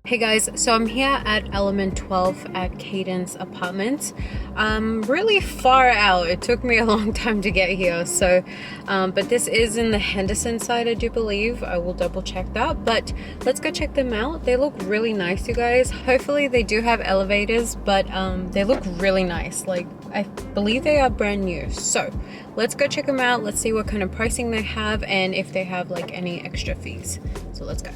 Hey guys, so I'm here at Element 12 at Cadence Apartments. Really far out. It took me a long time to get here. But this is in the Henderson side, I do believe. I will double check that. But let's go check them out. They look really nice, you guys. Hopefully they do have elevators, but they look really nice. Like, I believe they are brand new. So let's go check them out. Let's see what kind of pricing they have and if they have like any extra fees. So let's go.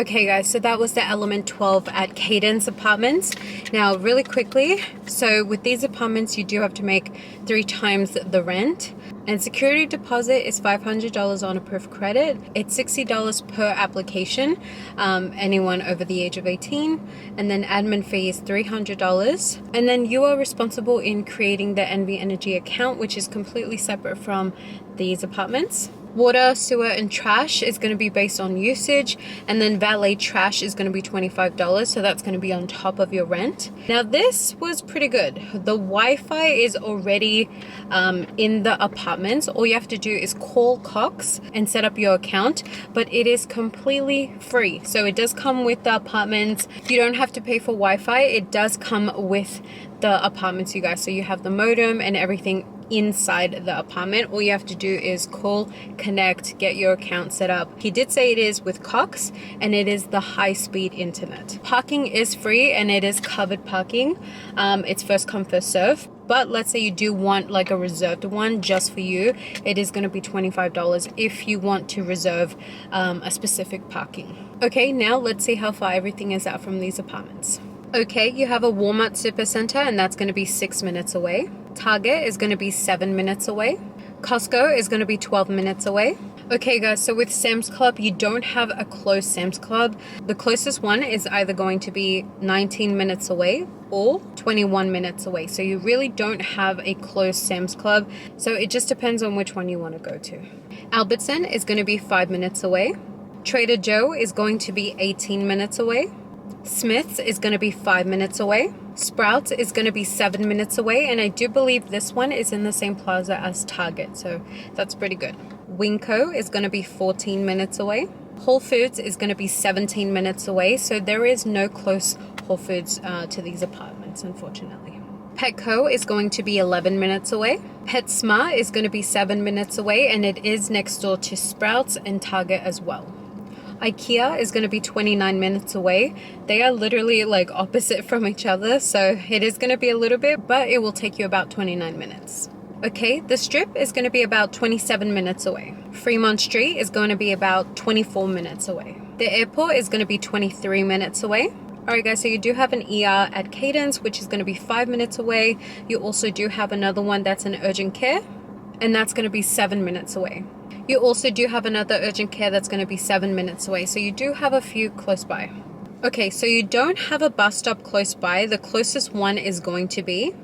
Okay guys, so that was the element 12 at Cadence Apartments. Now really quickly, so with these apartments you do have to make 3 times the rent, and security deposit is $500 on approved credit. It's $60 per application, anyone over the age of 18, and then admin fee is $300, and then you are responsible in creating the NV Energy account, which is completely separate from these apartments. Water, sewer, and trash is going to be based on usage, and then valet trash is going to be $25, so that's going to be on top of your rent. Now this was pretty good. The Wi-Fi is already in the apartments. All you have to do is call Cox and set up your account, but it is completely free. So it does come with the apartments. You don't have to pay for Wi-Fi. It does come with the apartments, you guys. So you have the modem and everything inside the apartment. All you have to do is call, connect, get your account set up. He did say it is with Cox, and it is the high-speed internet. Parking is free, and it is covered parking. It's first come, first serve. But let's say you do want like a reserved one just for you, it is going to be $25 if you want to reserve a specific parking. Okay, now let's see how far everything is out from these apartments. Okay, you have a Walmart Supercenter, and that's going to be 6 minutes away. Target is going to be 7 minutes away. Costco is going to be 12 minutes away. Okay guys, so with Sam's Club, you don't have a close Sam's Club. The closest one is either going to be 19 minutes away or 21 minutes away. So you really don't have a close Sam's Club. So it just depends on which one you want to go to. Albertson is going to be 5 minutes away. Trader Joe is going to be 18 minutes away. Smith's is going to be 5 minutes away. Sprouts is going to be 7 minutes away, and I do believe this one is in the same plaza as Target, so that's pretty good. Winco is going to be 14 minutes away. Whole Foods is going to be 17 minutes away, so there is no close Whole Foods to these apartments, unfortunately. Petco is going to be 11 minutes away. PetSmart is going to be 7 minutes away, and it is next door to Sprouts and Target as well. IKEA is going to be 29 minutes away. They are literally like opposite from each other, so it is going to be a little bit, but it will take you about 29 minutes. Okay, the Strip is going to be about 27 minutes away. Fremont Street is going to be about 24 minutes away. The airport is going to be 23 minutes away. Alright guys, so you do have an ER at Cadence, which is going to be 5 minutes away. You also do have another one that's an urgent care, and that's going to be 7 minutes away. You also do have another urgent care that's going to be 7 minutes away, so you do have a few close by. Okay, so you don't have a bus stop close by. The closest one is going to be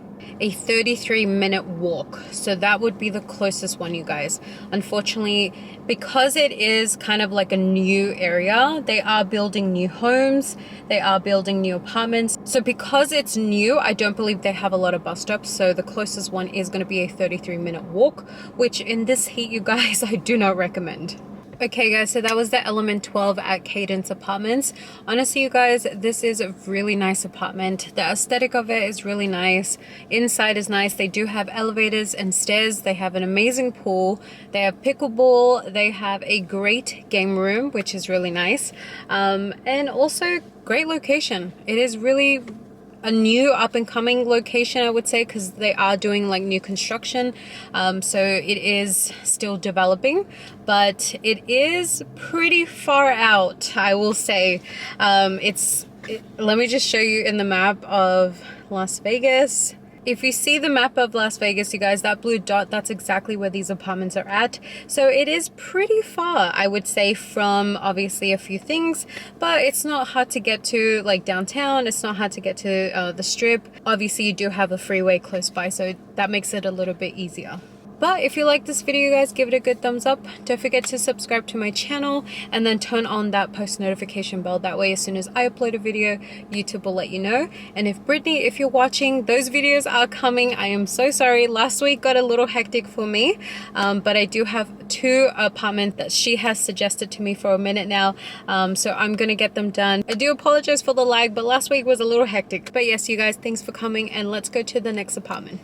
a 33-minute walk, so that would be the closest one, you guys. Unfortunately, because it is kind of like a new area, they are building new homes, they are building new apartments, so because it's new, I don't believe they have a lot of bus stops, so the closest one is going to be a 33-minute walk, which in this heat, you guys, I do not recommend. Okay guys, so that was the element 12 at Cadence Apartments. Honestly, you guys, this is a really nice apartment. The aesthetic of it is really nice. Inside is nice. They do have elevators and stairs. They have an amazing pool. They have pickleball. They have a great game room, which is really nice. And also great location. It is really a new up-and-coming location, I would say, because they are doing like new construction, so it is still developing, but it is pretty far out, I will say. Let me just show you in the map of Las Vegas. If you see the map of Las Vegas, you guys, that blue dot, that's exactly where these apartments are at. So it is pretty far, I would say, from obviously a few things, but it's not hard to get to like downtown. It's not hard to get to the Strip. Obviously, you do have a freeway close by, so that makes it a little bit easier. But if you like this video, guys, give it a good thumbs up. Don't forget to subscribe to my channel and then turn on that post notification bell. That way, as soon as I upload a video, YouTube will let you know. And if Brittany, if you're watching, those videos are coming. I am so sorry. Last week got a little hectic for me, but I do have 2 apartments that she has suggested to me for a minute now. So I'm going to get them done. I do apologize for the lag, but last week was a little hectic. But yes, you guys, thanks for coming, and let's go to the next apartment.